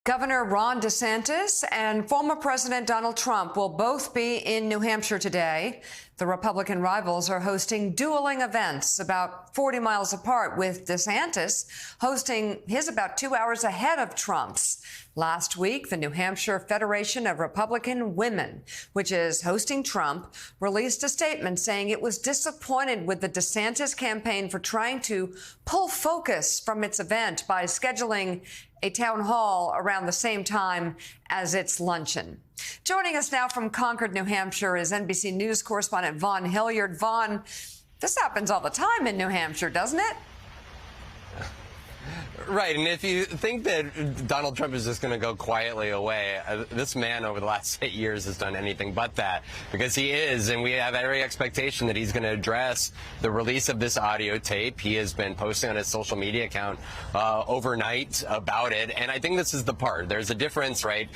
Governor Ron DeSantis and former President Donald Trump will both be in New Hampshire today. The Republican rivals are hosting dueling events about 40 miles apart, with DeSantis hosting his about 2 hours ahead of Trump's. Last week, the New Hampshire Federation of Republican Women, which is hosting Trump, released a statement saying it was disappointed with the DeSantis campaign for trying to pull focus from its event by scheduling a town hall around the same time as its luncheon. Joining us now from Concord, New Hampshire, is NBC News correspondent Vaughn Hilliard. Vaughn, this happens all the time in New Hampshire, doesn't it? Right, and if you think that Donald Trump is just going to go quietly away, this man over the last 8 years has done anything but that, because he is, and we have every expectation that he's going to address the release of this audio tape. He has been posting on his social media account overnight about it, and I think this is the part. There's a difference, right?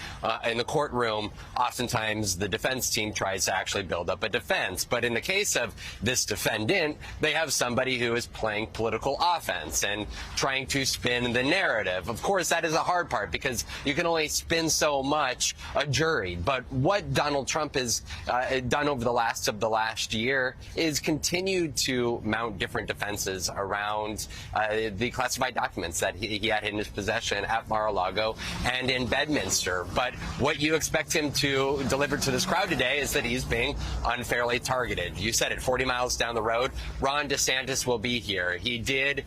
In the courtroom, oftentimes the defense team tries to actually build up a defense, but in the case of this defendant, they have somebody who is playing political offense and trying to spin the narrative. Of course, that is a hard part, because you can only spin so much a jury. But what Donald Trump has done over the last year is continued to mount different defenses around the classified documents that he had in his possession at Mar-a-Lago and in Bedminster. But what you expect him to deliver to this crowd today is that he's being unfairly targeted. You said it, 40 miles down the road, Ron DeSantis will be here. He did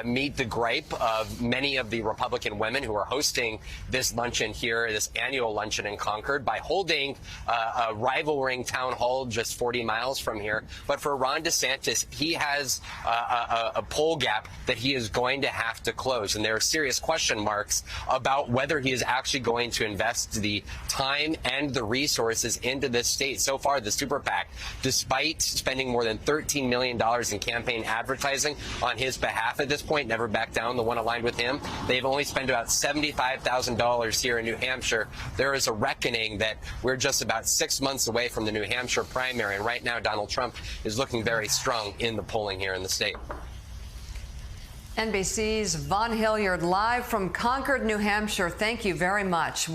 meet the gripe of many of the Republican women who are hosting this luncheon here, this annual luncheon in Concord, by holding a rivaling town hall just 40 miles from here. But for Ron DeSantis, he has a poll gap that he is going to have to close. And there are serious question marks about whether he is actually going to invest the time and the resources into this state. So far, the Super PAC, despite spending more than $13 million in campaign advertising on his behalf at this point, never backed down, the one aligned with him, they've only spent about $75,000 here in New Hampshire. There is a reckoning that we're just about 6 months away from the New Hampshire primary, and right now Donald Trump is looking very strong in the polling here in the state. NBC's Vaughn Hilliard live from Concord, New Hampshire. Thank you very much.